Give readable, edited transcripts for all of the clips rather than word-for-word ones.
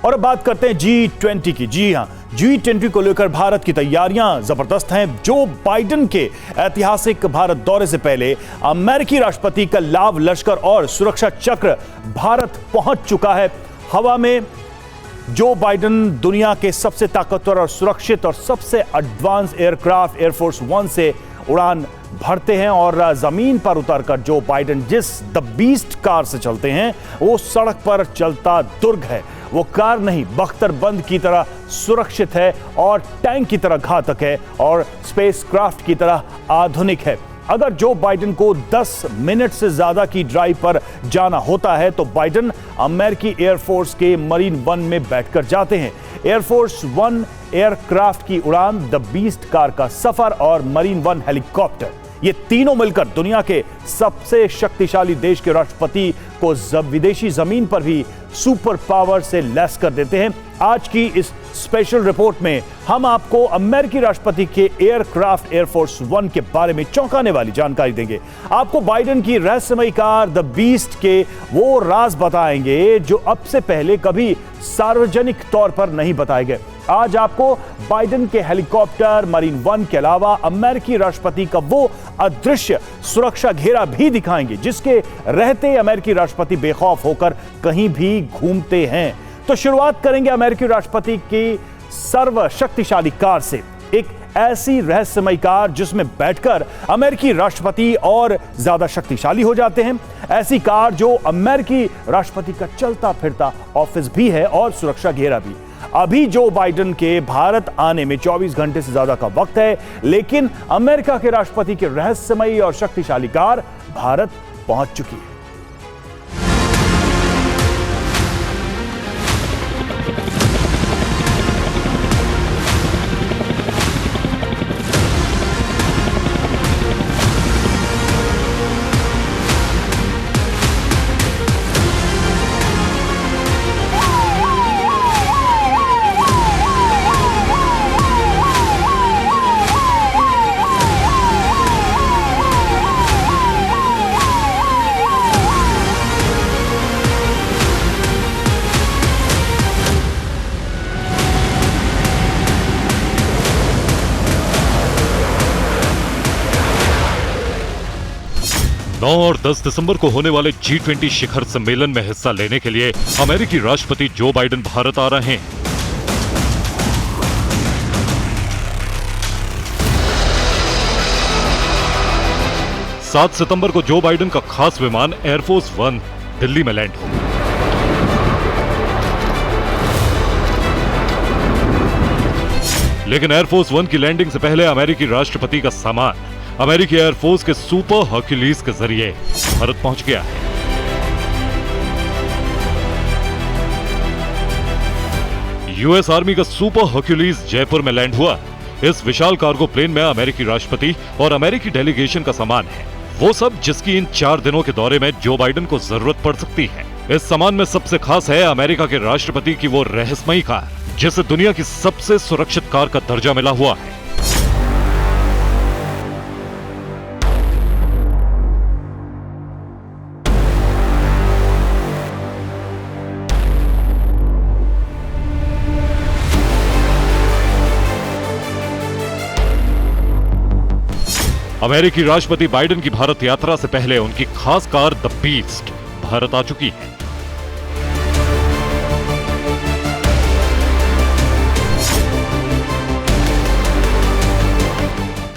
और अब बात करते हैं G20 की। जी हां, G20 को लेकर भारत की तैयारियां जबरदस्त हैं। जो बाइडेन के ऐतिहासिक भारत दौरे से पहले अमेरिकी राष्ट्रपति का लाव लश्कर और सुरक्षा चक्र भारत पहुंच चुका है। हवा में जो बाइडेन दुनिया के सबसे ताकतवर और सुरक्षित और सबसे एडवांस एयरक्राफ्ट एयरफोर्स वन से उड़ान भरते हैं और जमीन पर उतरकर जो बाइडेन जिस द बीस्ट कार से चलते हैं वो सड़क पर चलता दुर्ग है। वो कार नहीं, बख्तरबंद की तरह सुरक्षित है और टैंक की तरह घातक है और स्पेसक्राफ्ट की तरह आधुनिक है। अगर जो बाइडेन को 10 मिनट से ज्यादा की ड्राइव पर जाना होता है तो बाइडेन अमेरिकी एयरफोर्स के मरीन वन में बैठकर जाते हैं। एयरफोर्स वन एयरक्राफ्ट की उड़ान, द बीस्ट कार का सफर और मरीन वन हेलीकॉप्टर, ये तीनों मिलकर दुनिया के सबसे शक्तिशाली देश के राष्ट्रपति को विदेशी जमीन पर भी सुपर पावर से लैस कर देते हैं। आज की इस स्पेशल रिपोर्ट में हम आपको अमेरिकी राष्ट्रपति के एयरक्राफ्ट एयरफोर्स वन के बारे में चौंकाने वाली जानकारी देंगे। आपको बाइडेन की रहस्यमयी कार द बीस्ट के वो राज बताएंगे जो अब से पहले कभी सार्वजनिक तौर पर नहीं बताए गए। आज आपको बाइडेन के हेलीकॉप्टर, मरीन वन के अलावा अमेरिकी राष्ट्रपति का वो अदृश्य सुरक्षा घेरा भी दिखाएंगे जिसके रहते अमेरिकी राष्ट्रपति बेखौफ होकर कहीं भी घूमते हैं। तो शुरुआत करेंगे अमेरिकी राष्ट्रपति की सर्वशक्तिशाली कार से, एक ऐसी रहस्यमयी कार जिसमें बैठकर अमेरिकी राष्ट्रपति और ज्यादा शक्तिशाली हो जाते हैं। ऐसी कार जो अमेरिकी राष्ट्रपति का चलता फिरता ऑफिस भी है और सुरक्षा घेरा भी। अभी जो बाइडेन के भारत आने में 24 घंटे से ज्यादा का वक्त है, लेकिन अमेरिका के राष्ट्रपति की रहस्यमयी और शक्तिशाली कार भारत पहुंच चुकी है। और 10 दिसंबर को होने वाले G20 शिखर सम्मेलन में हिस्सा लेने के लिए अमेरिकी राष्ट्रपति जो बाइडेन भारत आ रहे हैं। सात सितंबर को जो बाइडेन का खास विमान एयरफोर्स वन दिल्ली में लैंड होगा। लेकिन एयरफोर्स वन की लैंडिंग से पहले अमेरिकी राष्ट्रपति का सामान अमेरिकी एयरफोर्स के सुपर हर्क्यूलिस के जरिए भारत पहुंच गया है। यूएस आर्मी का सुपर हर्क्यूलिस जयपुर में लैंड हुआ। इस विशाल कार्गो प्लेन में अमेरिकी राष्ट्रपति और अमेरिकी डेलीगेशन का सामान है, वो सब जिसकी इन 4 दिनों के दौरे में जो बाइडेन को जरूरत पड़ सकती है। इस सामान में सबसे खास है अमेरिका के राष्ट्रपति की वो रहस्यमयी कार जिसे दुनिया की सबसे सुरक्षित कार का दर्जा मिला हुआ है। अमेरिकी राष्ट्रपति बाइडेन की भारत यात्रा से पहले उनकी खास कार द बीस्ट भारत आ चुकी है।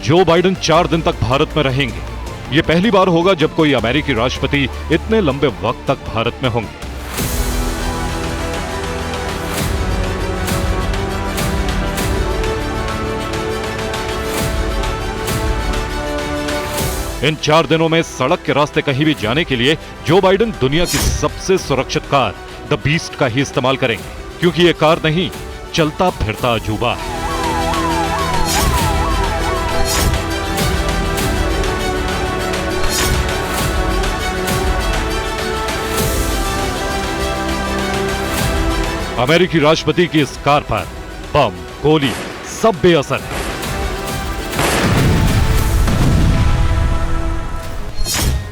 जो बाइडेन 4 दिन तक भारत में रहेंगे। ये पहली बार होगा जब कोई अमेरिकी राष्ट्रपति इतने लंबे वक्त तक भारत में होंगे। इन 4 दिनों में सड़क के रास्ते कहीं भी जाने के लिए जो बाइडेन दुनिया की सबसे सुरक्षित कार द बीस्ट का ही इस्तेमाल करेंगे, क्योंकि ये कार नहीं, चलता फिरता अजूबा है। अमेरिकी राष्ट्रपति की इस कार पर बम, गोली सब बेअसर है।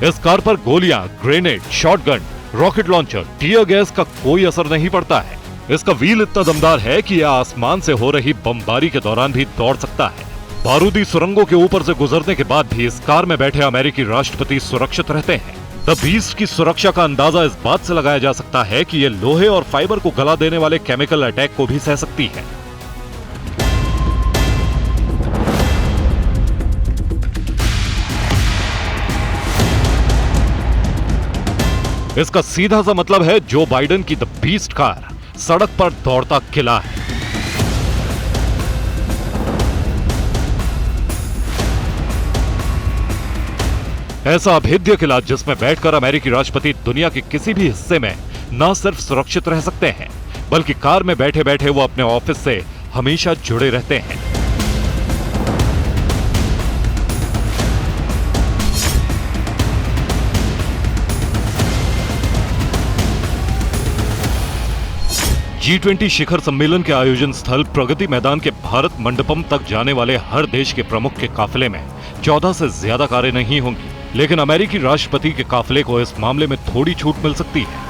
इस कार पर गोलियां, grenade, shotgun, rocket launcher, tear gas का कोई असर नहीं पड़ता है। इसका व्हील इतना दमदार है कि यह आसमान से हो रही बमबारी के दौरान भी दौड़ सकता है। बारूदी सुरंगों के ऊपर से गुजरने के बाद भी इस कार में बैठे अमेरिकी राष्ट्रपति सुरक्षित रहते हैं। द बीस्ट की सुरक्षा का अंदाजा इस बात से लगाया जा सकता है कि यह लोहे और फाइबर को गला देने वाले केमिकल अटैक को भी सह सकती है। इसका सीधा सा मतलब है जो बाइडेन की द बीस्ट कार सड़क पर दौड़ता किला है। ऐसा अभेद्य किला जिसमें बैठकर अमेरिकी राष्ट्रपति दुनिया के किसी भी हिस्से में न सिर्फ सुरक्षित रह सकते हैं, बल्कि कार में बैठे बैठे वो अपने ऑफिस से हमेशा जुड़े रहते हैं। G20 शिखर सम्मेलन के आयोजन स्थल प्रगति मैदान के भारत मंडपम तक जाने वाले हर देश के प्रमुख के काफिले में 14 से ज्यादा कारें नहीं होंगी, लेकिन अमेरिकी राष्ट्रपति के काफिले को इस मामले में थोड़ी छूट मिल सकती है।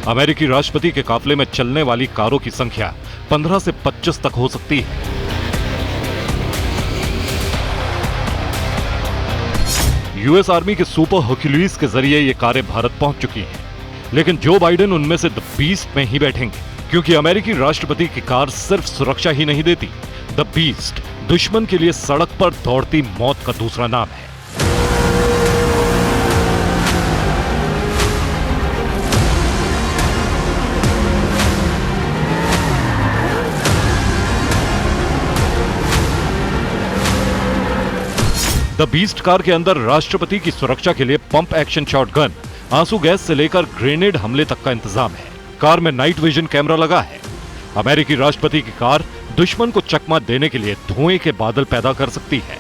अमेरिकी राष्ट्रपति के काफिले में चलने वाली कारों की संख्या 15 से 25 तक हो सकती है। यूएस आर्मी के सुपर हर्क्यूलिस के जरिए ये कारें भारत पहुंच चुकी हैं, लेकिन जो बाइडेन उनमें से द बीस्ट में ही बैठेंगे, क्योंकि अमेरिकी राष्ट्रपति की कार सिर्फ सुरक्षा ही नहीं देती। द बीस्ट दुश्मन के लिए सड़क पर दौड़ती मौत का दूसरा नाम है। द बीस्ट कार के अंदर राष्ट्रपति की सुरक्षा के लिए पंप एक्शन शॉटगन, आंसू गैस से लेकर ग्रेनेड हमले तक का इंतजाम है। कार में नाइट विजन कैमरा लगा है। अमेरिकी राष्ट्रपति की कार दुश्मन को चकमा देने के लिए धुएं के बादल पैदा कर सकती है।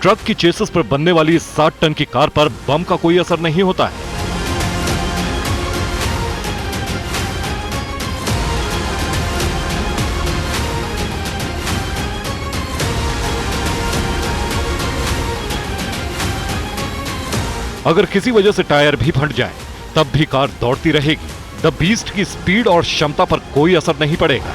ट्रक की चेसिस पर बनने वाली इस 60 टन की कार पर बम का कोई असर नहीं होता है। अगर किसी वजह से टायर भी फट जाए तब भी कार दौड़ती रहेगी। द बीस्ट की स्पीड और क्षमता पर कोई असर नहीं पड़ेगा।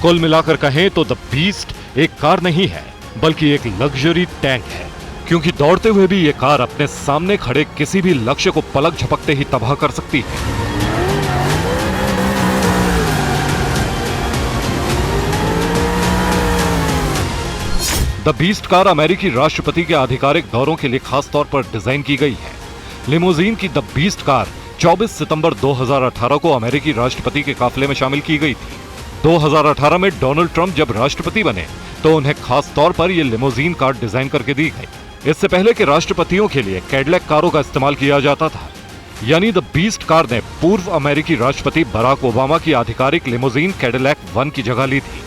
कुल मिलाकर कहें तो द बीस्ट एक कार नहीं है, बल्कि एक लग्जरी टैंक है, क्योंकि दौड़ते हुए भी ये कार अपने सामने खड़े किसी भी लक्ष्य को पलक झपकते ही तबाह कर सकती है। द बीस्ट कार अमेरिकी राष्ट्रपति के आधिकारिक दौरों के लिए खास तौर पर डिजाइन की गई है। लिमोजीन की द बीस्ट कार 24 सितंबर 2018 को अमेरिकी राष्ट्रपति के काफिले में शामिल की गई थी। 2018 में डोनाल्ड ट्रंप जब राष्ट्रपति बने तो उन्हें खास तौर पर यह लिमोजीन कार डिजाइन करके दी गई। इससे पहले के राष्ट्रपतियों के लिए कैडिलैक कारों का इस्तेमाल किया जाता था, यानी द बीस्ट कार ने पूर्व अमेरिकी राष्ट्रपति बराक ओबामा की आधिकारिक लिमोजीन कैडिलैक 1 की जगह ली थी।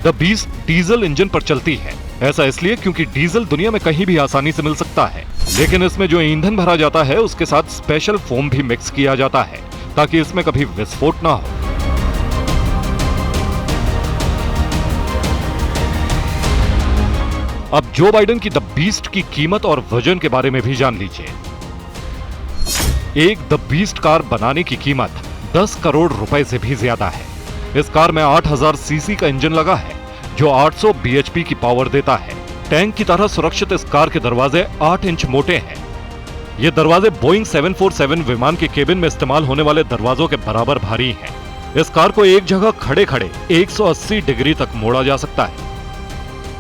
द बीस्ट डीजल इंजन पर चलती है। ऐसा इसलिए क्योंकि डीजल दुनिया में कहीं भी आसानी से मिल सकता है, लेकिन इसमें जो ईंधन भरा जाता है उसके साथ स्पेशल फोम भी मिक्स किया जाता है ताकि इसमें कभी विस्फोट ना हो। अब जो बाइडेन की द बीस्ट की कीमत और वजन के बारे में भी जान लीजिए। एक द बीस्ट कार बनाने की कीमत 10 करोड़ रुपए से भी ज्यादा है। इस कार में 8000 सीसी का इंजन लगा है जो 800 बीएचपी की पावर देता है। टैंक की तरह सुरक्षित इस कार के दरवाजे 8 इंच मोटे हैं। ये दरवाजे बोइंग 747 विमान के केबिन में इस्तेमाल होने वाले दरवाजों के बराबर भारी हैं। इस कार को एक जगह खड़े खड़े 180 डिग्री तक मोड़ा जा सकता है।